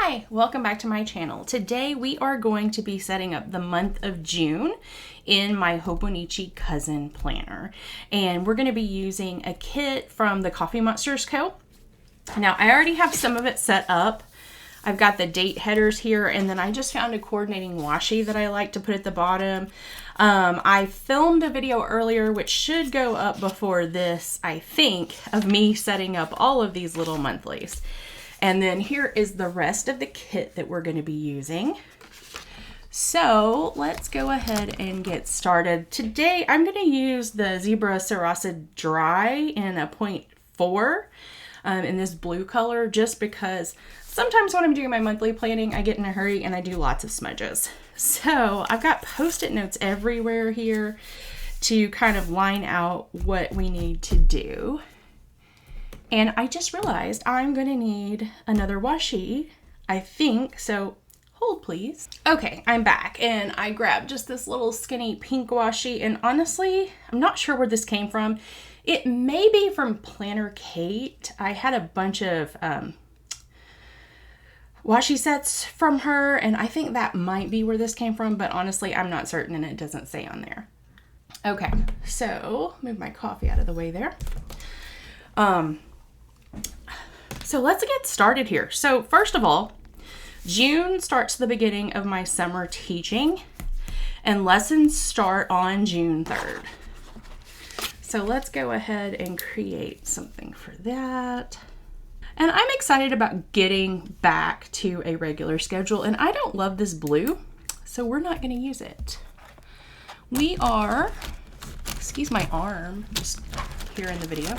Hi, welcome back to my channel. Today we are going to be setting up the month of June in my Hobonichi cousin planner. And we're going to be using a kit from the Coffee Monsters Co. Now I already have some of it set up. I've got the date headers here, and then I just found a coordinating washi that I like to put at the bottom. I filmed a video earlier, which should go up before this, I think, of me setting up all of these little monthlies. And then here is the rest of the kit that we're going to be using. So let's go ahead and get started. Today I'm going to use the Zebra Sarasa Dry in a 0.4 in this blue color, just because sometimes when I'm doing my monthly planning, I get in a hurry and I do lots of smudges. So I've got Post-it notes everywhere here to kind of line out what we need to do. And I just realized I'm going to need another washi, I think. So hold please. Okay, I'm back and I grabbed just this little skinny pink washi, and honestly, I'm not sure where this came from. It may be from Planner Kate. I had a bunch of washi sets from her, and I think that might be where this came from, but honestly, I'm not certain and it doesn't say on there. Okay, so move my coffee out of the way there. So let's get started here. So first of all, June starts the beginning of my summer teaching, and lessons start on June 3rd. So let's go ahead and create something for that. And I'm excited about getting back to a regular schedule, and I don't love this blue, so we're not going to use it. We are, excuse my arm, just here in the video.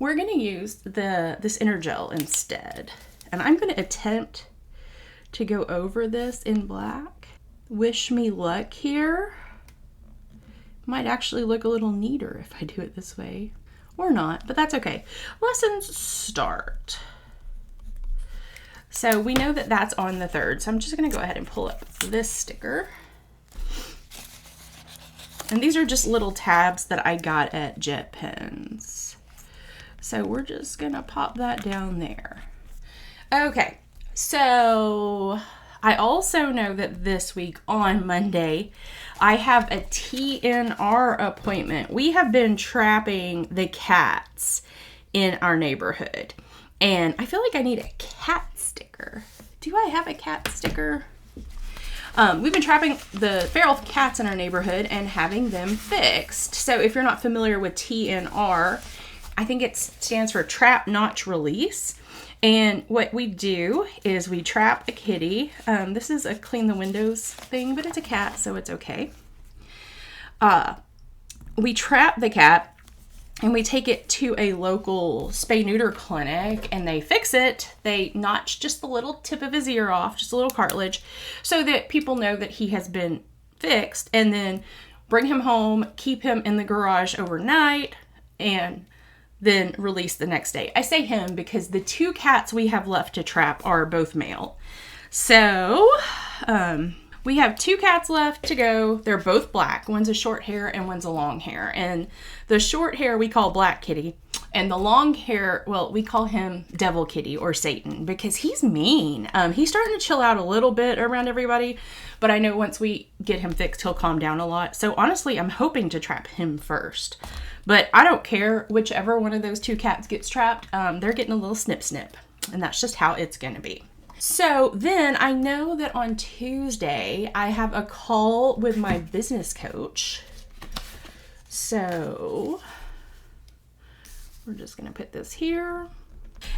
We're going to use this inner gel instead. And I'm going to attempt to go over this in black. Wish me luck here. Might actually look a little neater if I do it this way. Or not, but that's okay. Lessons start. So we know that that's on the 3rd. So I'm just going to go ahead and pull up this sticker. And these are just little tabs that I got at Jet Pens. So we're just gonna pop that down there. Okay, so I also know that this week on Monday, I have a TNR appointment. We have been trapping the cats in our neighborhood, and I feel like I need a cat sticker. Do I have a cat sticker? We've been trapping the feral cats in our neighborhood and having them fixed. So if you're not familiar with TNR, I think it stands for Trap, Notch, Release. And what we do is we trap a kitty. This is a clean the windows thing, but it's a cat, so it's okay. We trap the cat and we take it to a local spay-neuter clinic, and they fix it. They notch just the little tip of his ear off, just a little cartilage, so that people know that he has been fixed, and then bring him home, keep him in the garage overnight, and then release the next day. I say him because the 2 cats we have left to trap are both male. So we have 2 cats left to go. They're both black. One's a short hair and one's a long hair. And the short hair we call Black Kitty. And the long hair, well, we call him Devil Kitty or Satan, because he's mean. He's starting to chill out a little bit around everybody, but I know once we get him fixed, he'll calm down a lot. So honestly, I'm hoping to trap him first. But I don't care whichever one of those 2 cats gets trapped. They're getting a little snip snip, and that's just how it's going to be. So then I know that on Tuesday I have a call with my business coach. So we're just going to put this here.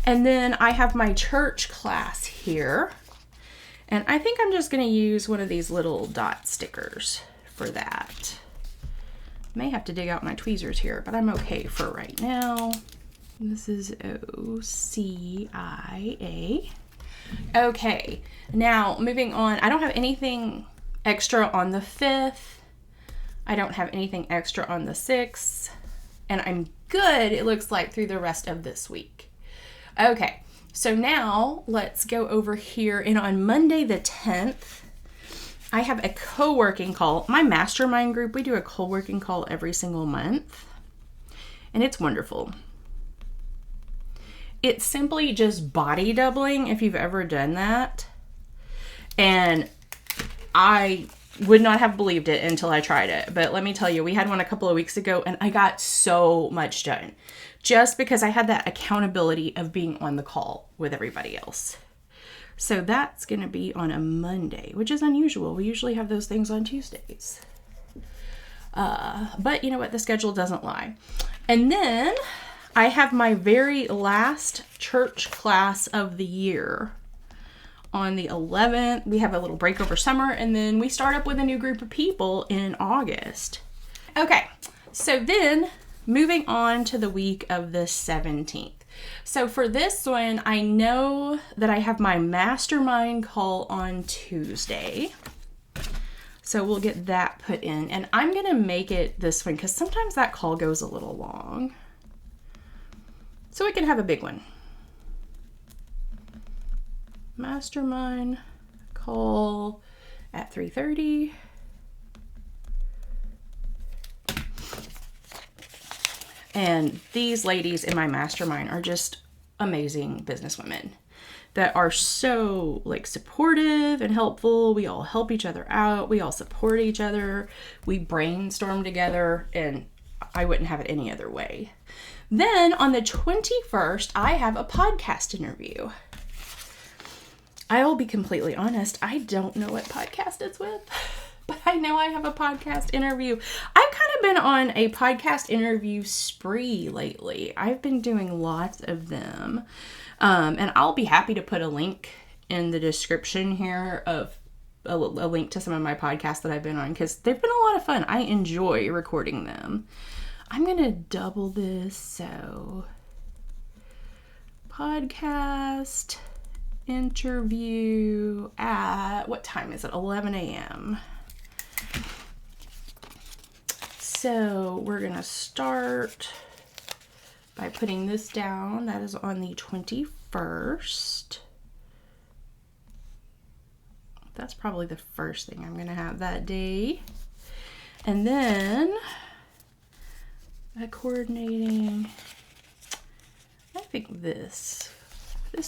And then I have my church class here. And I think I'm just going to use one of these little dot stickers for that. May have to dig out my tweezers here, but I'm okay for right now. This is OCIA. Okay, now moving on. I don't have anything extra on the 5th. I don't have anything extra on the 6th. And I'm good, it looks like, through the rest of this week. Okay, so now let's go over here. And on Monday the 10th, I have a co-working call. My mastermind group, we do a co-working call every single month, and it's wonderful. it's simply just body doubling if you've ever done that. And I would not have believed it until I tried it. But let me tell you, we had one a couple of weeks ago and I got so much done just because I had that accountability of being on the call with everybody else. So that's going to be on a Monday, which is unusual. We usually have those things on Tuesdays. But you know what? The schedule doesn't lie. And then I have my very last church class of the year on the 11th. We have a little break over summer, and then we start up with a new group of people in August. Okay, so then moving on to the week of the 17th. So for this one, I know that I have my mastermind call on Tuesday. So we'll get that put in, and I'm going to make it this one because sometimes that call goes a little long. So we can have a big one. Mastermind call at 3:30. And these ladies in my mastermind are just amazing businesswomen that are so like supportive and helpful. We all help each other out. We all support each other. We brainstorm together, and I wouldn't have it any other way. Then on the 21st, I have a podcast interview. I will be completely honest, I don't know what podcast it's with, but I know I have a podcast interview. I've kind of been on a podcast interview spree lately. I've been doing lots of them. And I'll be happy to put a link in the description here of a link to some of my podcasts that I've been on, because they've been a lot of fun. I enjoy recording them. I'm going to double this. So podcast interview at, what time is it? 11 a.m. So we're going to start by putting this down. That is on the 21st. That's probably the first thing I'm going to have that day. And then coordinating, I think this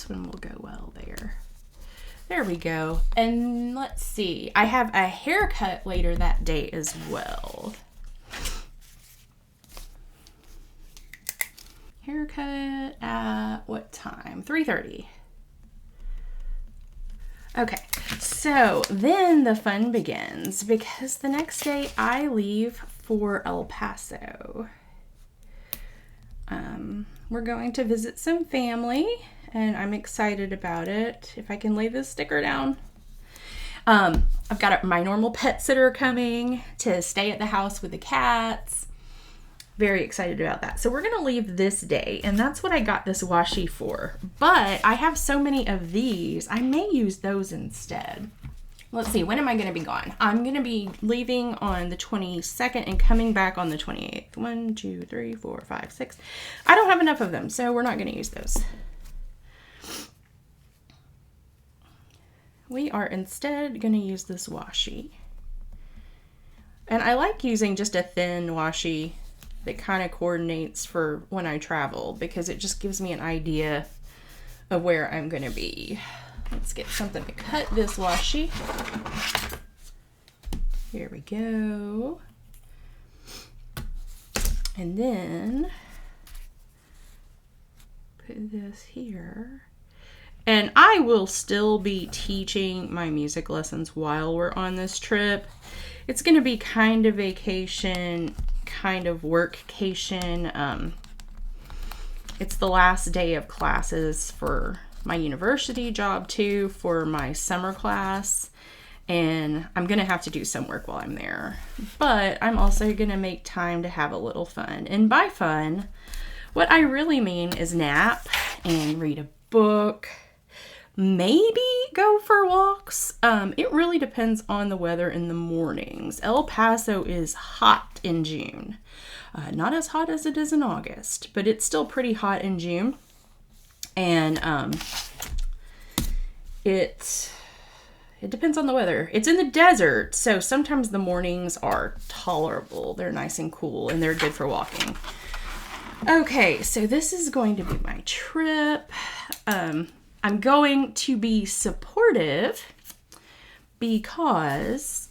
one will go well there. There we go. And let's see, I have a haircut later that day as well. Haircut at what time? 3:30. Okay, so then the fun begins because the next day I leave for El Paso. We're going to visit some family, and I'm excited about it. If I can lay this sticker down. I've got my normal pet sitter coming to stay at the house with the cats. Very excited about that. So we're going to leave this day, and that's what I got this washi for. But I have so many of these, I may use those instead. Let's see, when am I going to be gone? I'm going to be leaving on the 22nd and coming back on the 28th. 1, 2, 3, 4, 5, 6. I don't have enough of them, so we're not going to use those. We are instead going to use this washi. And I like using just a thin washi that kind of coordinates for when I travel, because it just gives me an idea of where I'm going to be. Let's get something to cut this washi. Here we go. And then put this here. And I will still be teaching my music lessons while we're on this trip. It's going to be kind of vacation, kind of workcation. It's the last day of classes for my university job too, for my summer class, and I'm gonna have to do some work while I'm there, but I'm also gonna make time to have a little fun. And by fun, what I really mean is nap and read a book, maybe go for walks. It really depends on the weather in the mornings. El Paso is hot in June. Not as hot as it is in August, but it's still pretty hot in June. And it depends on the weather. It's in the desert, so sometimes the mornings are tolerable. They're nice and cool, and they're good for walking. Okay, so this is going to be my trip. I'm going to be supportive because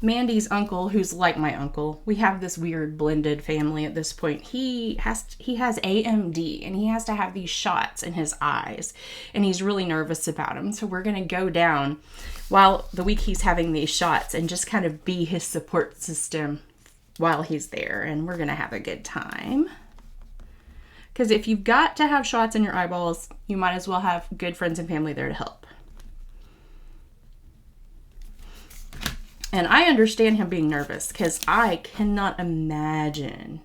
Mandy's uncle, who's like my uncle, we have this weird blended family at this point. He has AMD, and he has to have these shots in his eyes, and he's really nervous about them. So we're going to go down while the week he's having these shots and just kind of be his support system while he's there, and we're going to have a good time. Because if you've got to have shots in your eyeballs, you might as well have good friends and family there to help. And I understand him being nervous because I cannot imagine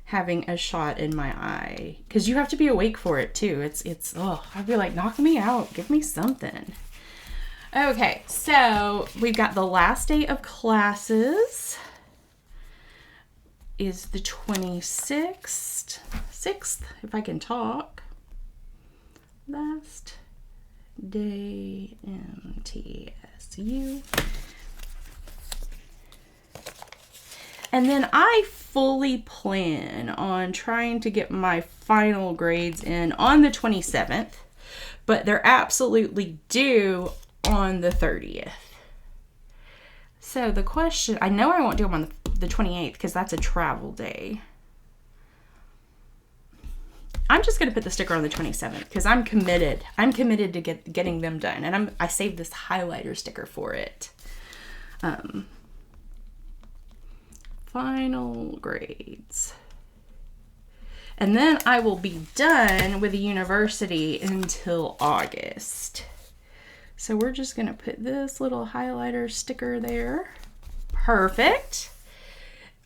having a shot in my eye. Because you have to be awake for it too. I'd be like, knock me out. Give me something. Okay, so we've got the last day of classes is the 26th, 6th, if I can talk. Last day MTSU. And then I fully plan on trying to get my final grades in on the 27th, but they're absolutely due on the 30th. So the question, I know I won't do them on the 28th because that's a travel day. I'm just going to put the sticker on the 27th because I'm committed. I'm committed to getting them done. And I saved this highlighter sticker for it. Final grades. And then I will be done with the university until August. So we're just going to put this little highlighter sticker there. Perfect.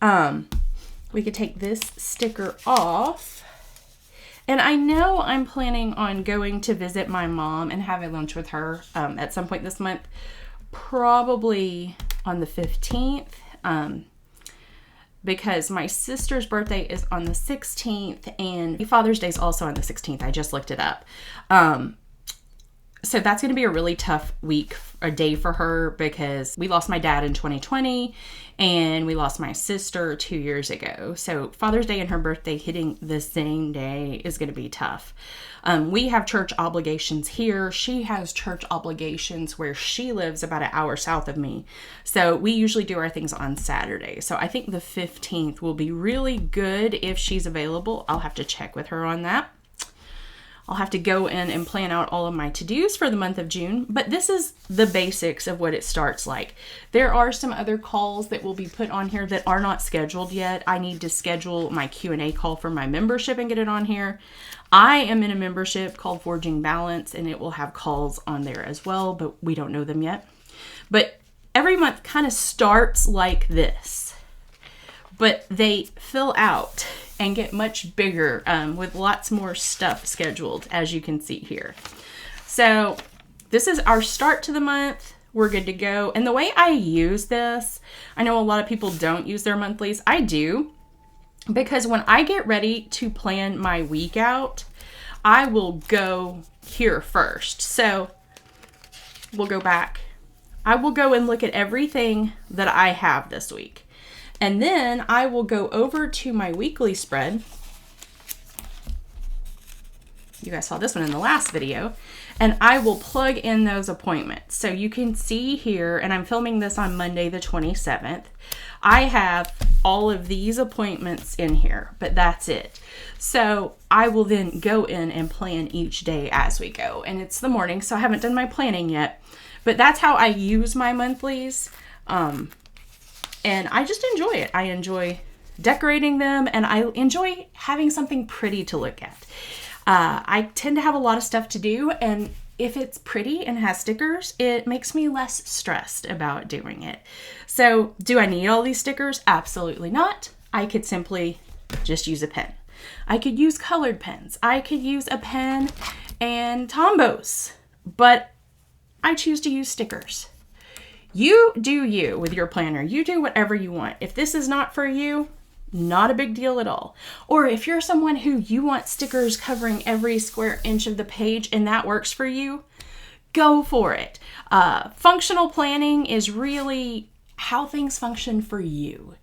We could take this sticker off. And I know I'm planning on going to visit my mom and having lunch with her at some point this month. Probably on the 15th. Because my sister's birthday is on the 16th and Father's Day is also on the 16th. I just looked it up. So that's going to be a really tough week or day for her because we lost my dad in 2020 and we lost my sister 2 years ago. So Father's Day and her birthday hitting the same day is going to be tough. We have church obligations here. She has church obligations where she lives about an hour south of me. So we usually do our things on Saturday. So I think the 15th will be really good if she's available. I'll have to check with her on that. I'll have to go in and plan out all of my to-dos for the month of June, but this is the basics of what it starts like. There are some other calls that will be put on here that are not scheduled yet. I need to schedule my Q&A call for my membership and get it on here. I am in a membership called Forging Balance, and it will have calls on there as well, but we don't know them yet. But every month kind of starts like this, but they fill out and get much bigger with lots more stuff scheduled, as you can see here. So this is our start to the month. We're good to go. And the way I use this, I know a lot of people don't use their monthlies. I do, because when I get ready to plan my week out, I will go here first. So we'll go back. I will go and look at everything that I have this week. And then I will go over to my weekly spread. You guys saw this one in the last video. And I will plug in those appointments. So you can see here, and I'm filming this on Monday the 27th. I have all of these appointments in here, but that's it. So I will then go in and plan each day as we go. And it's the morning, so I haven't done my planning yet. But that's how I use my monthlies. And I just enjoy it. I enjoy decorating them, and I enjoy having something pretty to look at. I tend to have a lot of stuff to do, and if it's pretty and has stickers, it makes me less stressed about doing it. So do I need all these stickers? Absolutely not. I could simply just use a pen. I could use colored pens. I could use a pen and Tombows, but I choose to use stickers. You do you with your planner. You do whatever you want. If this is not for you, not a big deal at all. Or if you're someone who you want stickers covering every square inch of the page and that works for you, go for it. Functional planning is really how things function for you.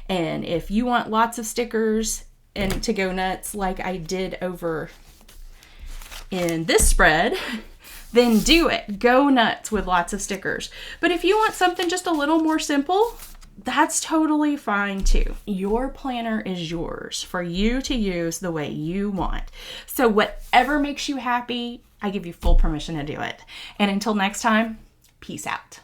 And if you want lots of stickers and to go nuts like I did over in this spread, then do it. Go nuts with lots of stickers. But if you want something just a little more simple, that's totally fine too. Your planner is yours for you to use the way you want. So whatever makes you happy, I give you full permission to do it. And until next time, peace out.